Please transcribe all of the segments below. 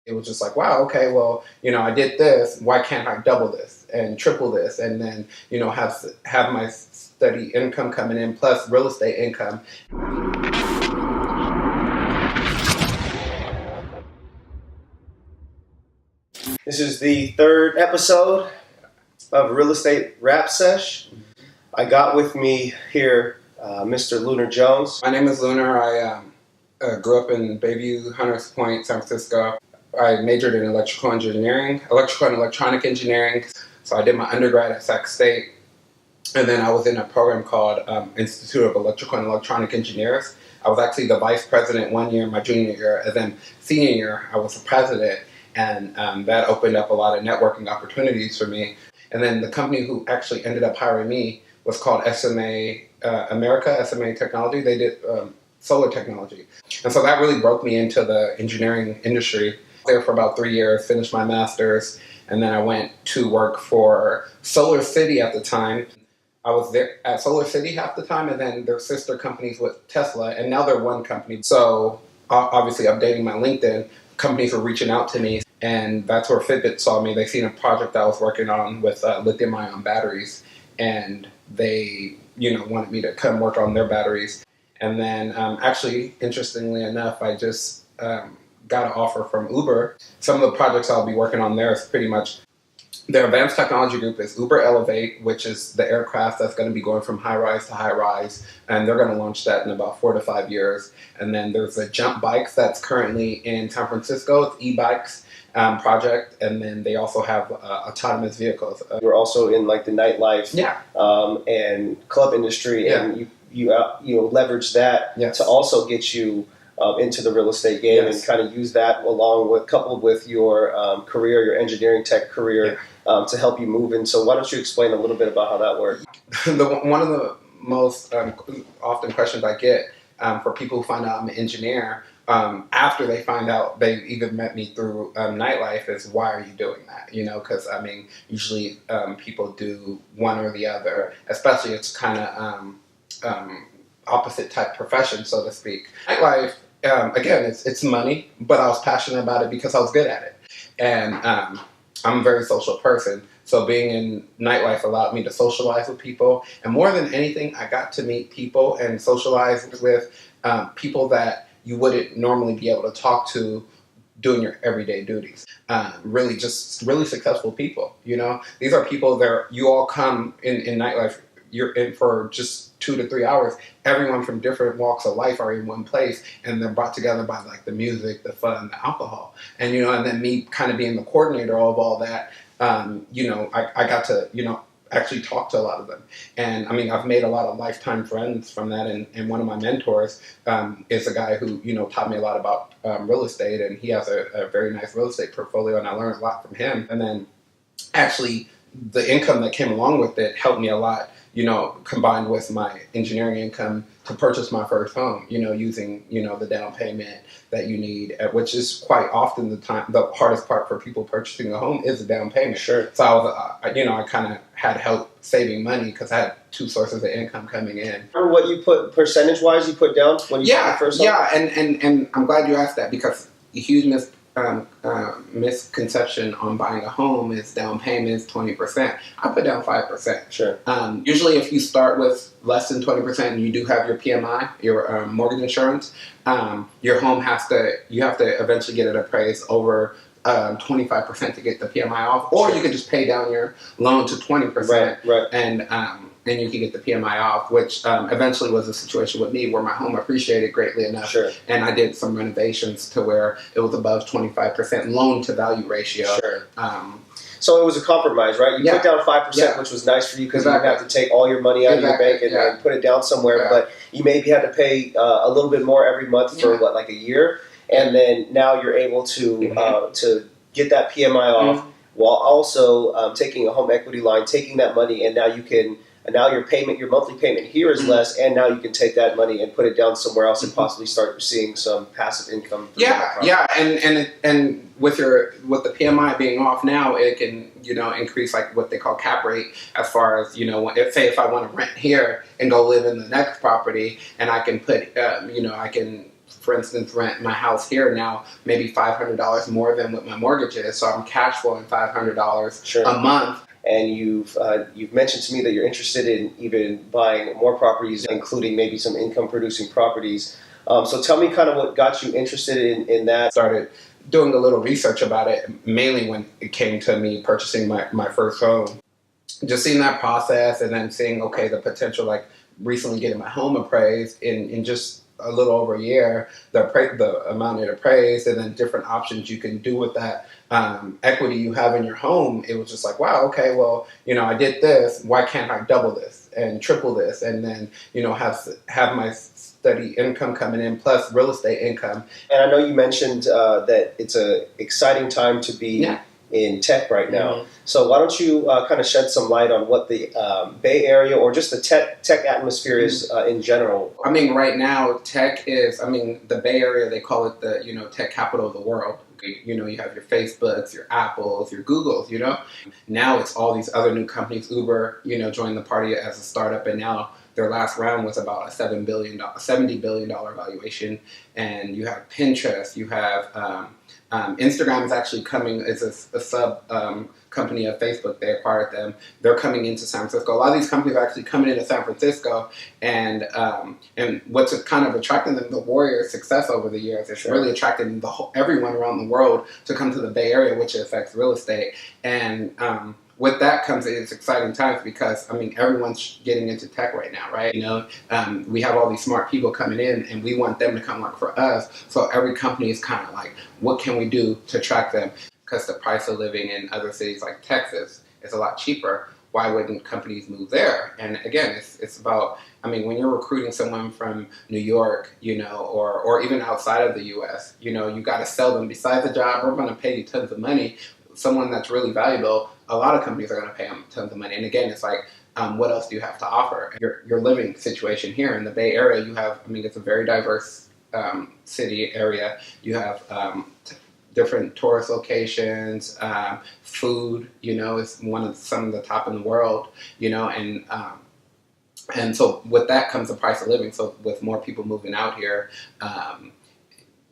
It was just like, wow, okay, well, I did this. Why can't I double this and triple this, and then have my steady income coming in plus real estate income. This is the third episode of Real Estate Rap Sesh. I got with me here Mr. Lunar Jones. My name is Lunar. I grew up in Bayview, Hunters Point, San Francisco. I majored in electrical and electronic engineering. So I did my undergrad at Sac State. And then I was in a program called Institute of Electrical and Electronic Engineers. I was actually the vice president one year, my junior year, and then senior year I was the president. And that opened up a lot of networking opportunities for me. And then the company who actually ended up hiring me was called SMA Technology. They did solar technology. And so that really broke me into the engineering industry. There for about 3 years, finished my master's, and then I went to work for Solar City at the time. I was there at Solar City half the time, and then their sister companies with Tesla, and now they're one company. So obviously updating my LinkedIn, companies were reaching out to me, and that's where Fitbit saw me. They seen a project I was working on with lithium-ion batteries, and they wanted me to come work on their batteries. And then actually, interestingly enough, I just got an offer from Uber. Some of the projects I'll be working on there is pretty much, their advanced technology group is Uber Elevate, which is the aircraft that's going to be going from high rise to high rise, and they're going to launch that in about 4 to 5 years. And then there's the Jump Bikes that's currently in San Francisco, it's e-bikes project, and then they also have autonomous vehicles. You're also in like the nightlife and club industry, and you leverage that to also get you into the real estate game, and kind of use that coupled with your career, your engineering tech career, to help you move in. So why don't you explain a little bit about how that works? One of the most often questions I get for people who find out I'm an engineer, after they find out they even met me through nightlife, is why are you doing that? Because usually people do one or the other, especially it's kind of opposite type profession, so to speak. Nightlife, again, it's money, but I was passionate about it because I was good at it. And I'm a very social person. So being in nightlife allowed me to socialize with people. And more than anything, I got to meet people and socialize with people that you wouldn't normally be able to talk to doing your everyday duties. Really successful people, These are people that you all come in nightlife, you're in for just 2 to 3 hours. Everyone from different walks of life are in one place, and they're brought together by like the music, the fun, the alcohol. And, and then me kind of being the coordinator of all that, I got to, actually talk to a lot of them. And I've made a lot of lifetime friends from that. And one of my mentors is a guy who, taught me a lot about real estate, and he has a very nice real estate portfolio, and I learned a lot from him. And then actually the income that came along with it helped me a lot, combined with my engineering income to purchase my first home, using, the down payment that you need, which is quite often the hardest part for people purchasing a home is the down payment. Sure. So I kind of had help saving money because I had 2 sources of income coming in. Remember what you put percentage-wise you put down when you bought the first home? Yeah, and I'm glad you asked that, because a huge misconception on buying a home is down payment is 20%. I put down 5%. Sure. Usually if you start with less than 20% and you do have your PMI, your mortgage insurance, your home you have to eventually get it appraised over 25% to get the PMI off, or you can just pay down your loan to 20%, right. And then you can get the PMI off, which eventually was a situation with me where my home appreciated greatly enough. Sure. And I did some renovations to where it was above 25% loan to value ratio. Sure. So it was a compromise, right? You put down 5%, which was nice for you because you didn't have to take all your money out of your bank and put it down somewhere. Yeah. But you maybe had to pay a little bit more every month for like a year, and then now you're able to get that PMI off while also taking a home equity line, taking that money, and now you can. And now your monthly payment here is less, and now you can take that money and put it down somewhere else and possibly start seeing some passive income. And with the PMI being off now, it can increase like what they call cap rate, as far as if I want to rent here and go live in the next property, and I can put I can for instance, rent my house here now maybe $500 more than what my mortgage is, so I'm cash flowing $500 a month. And you've mentioned to me that you're interested in even buying more properties, including maybe some income-producing properties. So tell me kind of what got you interested in that. Started doing a little research about it, mainly when it came to me purchasing my first home. Just seeing that process and then seeing, okay, the potential, like recently getting my home appraised in just a little over a year, the amount it appraised, and then different options you can do with that equity you have in your home. It was just like, wow, okay, well, I did this. Why can't I double this and triple this, and then have my steady income coming in plus real estate income. And I know you mentioned that it's an exciting time to be in tech right now. Mm-hmm. So why don't you kind of shed some light on what the Bay Area or just the tech atmosphere is in general? I mean, right now, tech is, the Bay Area, they call it the, tech capital of the world. You have your Facebooks, your Apples, your Googles, Now it's all these other new companies. Uber, joined the party as a startup, and now their last round was about a $70 billion valuation. And you have Pinterest, you have Instagram is actually coming, it's a sub company of Facebook. They acquired them. They're coming into San Francisco. A lot of these companies are actually coming into San Francisco, and what's kind of attracting them, the Warriors' success over the years, it's really attracting everyone around the world to come to the Bay Area, which affects real estate. And with that comes, it's exciting times because, everyone's getting into tech right now, right? We have all these smart people coming in, and we want them to come work for us. So every company is kind of like, what can we do to attract them? Because the price of living in other cities like Texas is a lot cheaper. Why wouldn't companies move there? And again, it's about, when you're recruiting someone from New York, or even outside of the U.S., you got to sell them. Besides the job, we're going to pay you tons of money. Someone that's really valuable, a lot of companies are going to pay them tons of money. And again, it's like, what else do you have to offer? Your living situation here in the Bay Area, you have, it's a very diverse city area. You have different tourist locations, food, is some of the top in the world, and so with that comes the price of living. So with more people moving out here,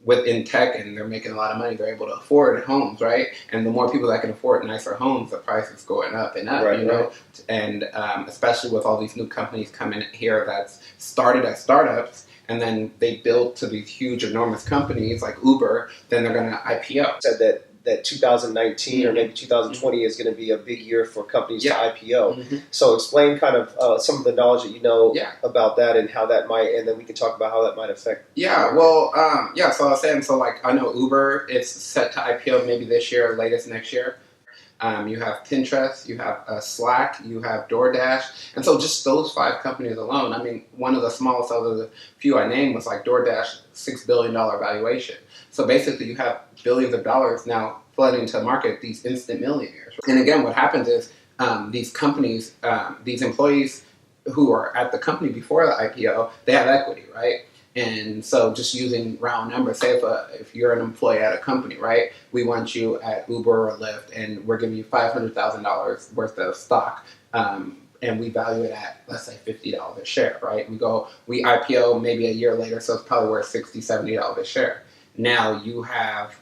within tech, and they're making a lot of money, they're able to afford homes, right? And the more people that can afford nicer homes, the price is going up and up, Right. And especially with all these new companies coming here that's started as startups, and then they build to these huge, enormous companies like Uber, then they're going to IPO. Said that 2019 or maybe 2020 is going to be a big year for companies to IPO. Mm-hmm. So explain kind of some of the knowledge that you know about that and how that might, and then we can talk about how that might affect. Yeah, well, so I was saying, I know Uber is set to IPO maybe this year or latest next year. You have Pinterest, you have Slack, you have DoorDash. And so just those 5 companies alone, one of the smallest of the few I named was like DoorDash, $6 billion valuation. So basically you have billions of dollars now flooding to market, these instant millionaires. And again, what happens is these companies, these employees who are at the company before the IPO, they have equity, right? And so just using round numbers, say if you're an employee at a company, right, we want you at Uber or Lyft, and we're giving you $500,000 worth of stock, and we value it at, let's say, $50 a share, right? We IPO maybe a year later, so it's probably worth $60, $70 a share. Now you have,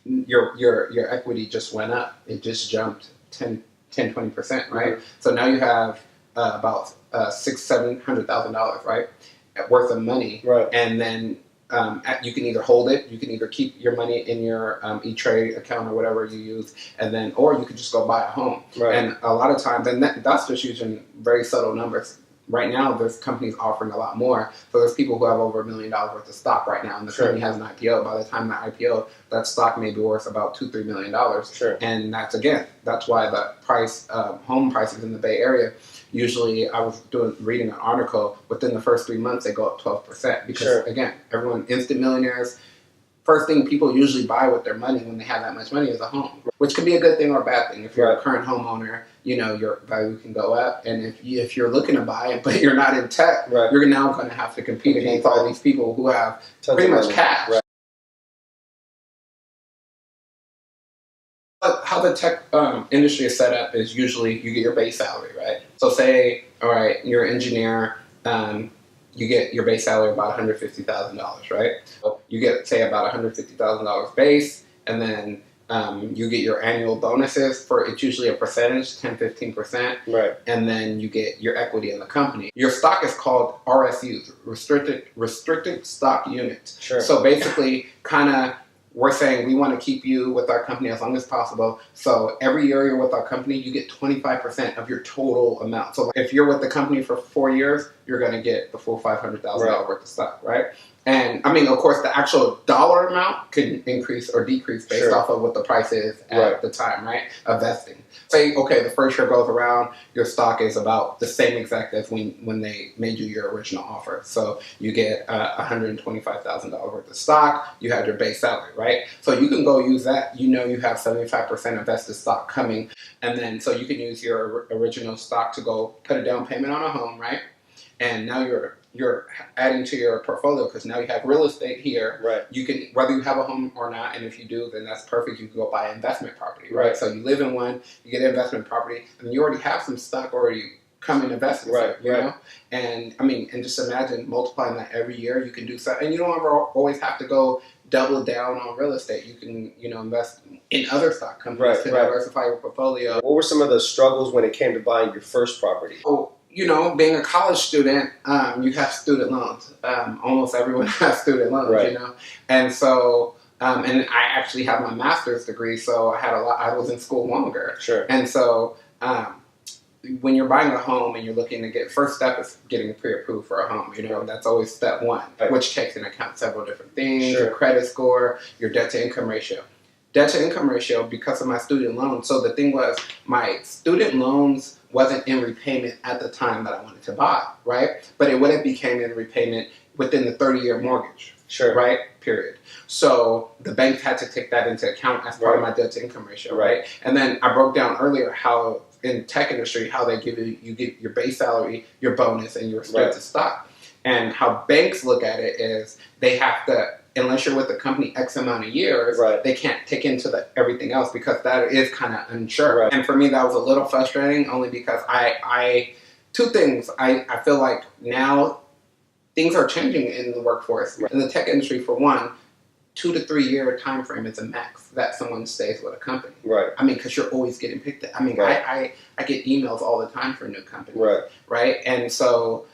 your equity just went up. It just jumped 10, 20%, right? Mm-hmm. So now you have about $600,000-$700,000, right, worth of money, right? And then you can either hold it, you can either keep your money in your E-Trade account or whatever you use, and then, or you could just go buy a home. Right. And a lot of times, and that's just using very subtle numbers. Right now, there's companies offering a lot more. So there's people who have over $1 million worth of stock right now, and the company has an IPO. By the time the IPO, that stock may be worth about $2-3 million. Sure. And that's why the price, home prices in the Bay Area, usually I was reading an article, within the first 3 months, they go up 12%. Because again, everyone, instant millionaires, first thing people usually buy with their money when they have that much money is a home, which can be a good thing or a bad thing. If you're a current homeowner, your value can go up. And if you're looking to buy it, but you're not in tech, you're now going to have to compete against all these people who have pretty much cash. Right. How the tech industry is set up is usually you get your base salary, right? So say, all right, you're an engineer, you get your base salary about $150,000, right? So you get, say, about $150,000 base, and then you get your annual bonuses for, it's usually a percentage, 10-15%. Right. And then you get your equity in the company. Your stock is called RSUs, restricted stock units. Sure. So basically, kind of, we're saying we want to keep you with our company as long as possible. So every year you're with our company, you get 25% of your total amount. So if you're with the company for 4 years, you're going to get the full $500,000 worth of stock, right? And I mean, of course, the actual dollar amount can increase or decrease based off of what the price is at the time, right? Of vesting. Say, okay, the first year goes around, your stock is about the same exact as when they made you your original offer. So you get $125,000 worth of stock, you had your base salary, right? So you can go use that. You know you have 75% invested stock coming, and then so you can use your original stock to go put a down payment on a home, right? And now you're adding to your portfolio because now you have real estate here. Right. You can, whether you have a home or not, and if you do, then that's perfect. You can go buy investment property, right? So you live in one, you get an investment property, and you already have some stock already come and invest in it, you know? And I mean, and just imagine multiplying that every year. You can do something, and you don't ever always have to go double down on real estate. You can, you know, invest in other stock companies to diversify your portfolio. What were some of the struggles when it came to buying your first property? Oh, you know, being a college student, you have student loans. Almost everyone has student loans, you know? And so, and I actually have my master's degree, so I was in school longer. Sure. And so, when you're buying a home and you're looking to first step is getting pre-approved for a home, you know, that's always step one, which takes into account several different things, your credit score, your debt to income ratio. Debt to income ratio, because of my student loans. So the thing was, my student loans wasn't in repayment at the time that I wanted to buy, right? But it would have became in repayment within the 30-year mortgage, right? Period. So the bank had to take that into account as part of my debt to income ratio, right? And then I broke down earlier how in tech industry, how they give you get your base salary, your bonus, and your restricted stock. And how banks look at it is they have to, unless you're with the company X amount of years, they can't take into everything else because that is kind of unsure. And for me, that was a little frustrating only because two things. I feel like now things are changing in the workforce. In the tech industry, for one, 2 to 3 year time frame is a max that someone stays with a company. I mean, because you're always getting picked at. I mean, I get emails all the time for new companies. Right? And so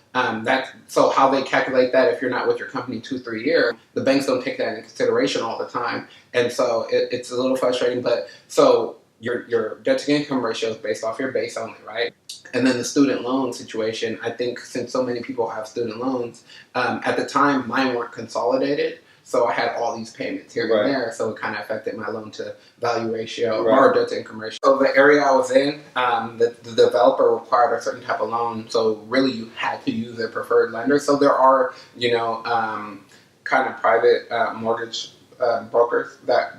so how they calculate that if you're not with your company 2-3 years, the banks don't take that into consideration all the time. And so it's a little frustrating. But so your debt to income ratio is based off your base only, right? And then the student loan situation, I think since so many people have student loans, at the time mine weren't consolidated. So I had all these payments here and there, so it kind of affected my loan to value ratio or debt to income ratio. So the area I was in, the developer required a certain type of loan, so really you had to use their preferred lender. So there are, you know, kind of private mortgage brokers that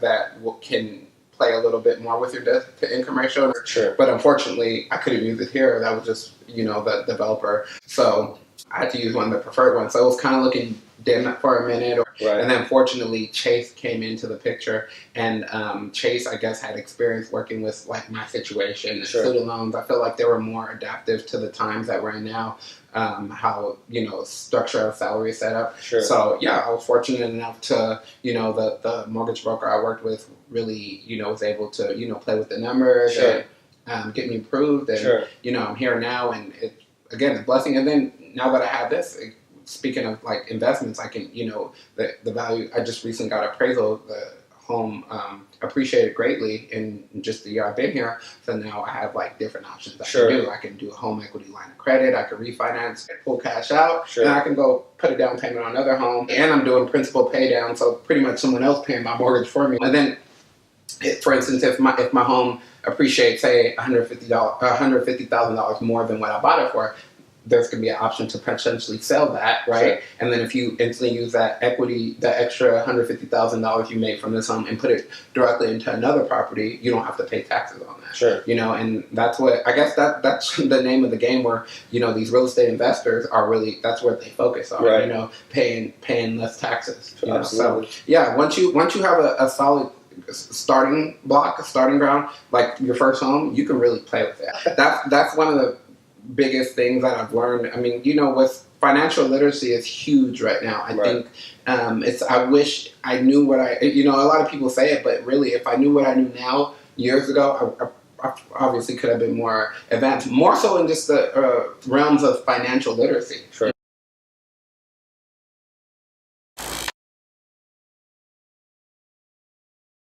can play a little bit more with your debt to income ratio. But unfortunately, I couldn't use it here. That was just, you know, the developer. So I had to use one of the preferred ones. So it was kind of looking dim for a minute. And then fortunately, Chase came into the picture. And Chase, I guess, had experience working with like my situation and student loans. I feel like they were more adaptive to the times that we're in now. How, you know, structure of salary set up. So yeah, I was fortunate enough to, you know, the mortgage broker I worked with really, you know, was able to, you know, play with the numbers and get me approved. And, you know, I'm here now, and it, again, a blessing. And then now that I have this, speaking of like investments, I can, you know, the value, I just recently got appraisal, the home appreciated greatly in just the year I've been here. So now I have like different options I can do. I can do a home equity line of credit, I can refinance, full cash out, and I can go put a down payment on another home. And I'm doing principal pay down, so pretty much someone else paying my mortgage for me. And then, for instance, if my home appreciates, say, $150,000 more than what I bought it for, there's going to be an option to potentially sell that, right? And then if you instantly use that equity, the extra $150,000 you made from this home and put it directly into another property, you don't have to pay taxes on that. You know, and that's what, I guess that's the name of the game where, you know, these real estate investors are really, that's what they focus on, you know, paying less taxes. You know? So, yeah, once you have a solid starting block, a starting ground, like your first home, you can really play with that. That's one of the biggest things that I've learned. I mean, you know, with financial literacy is huge right now. I think I wish I knew what a lot of people say it, but really, if I knew what I knew now years ago, I obviously could have been more advanced, more so in just the realms of financial literacy. Sure.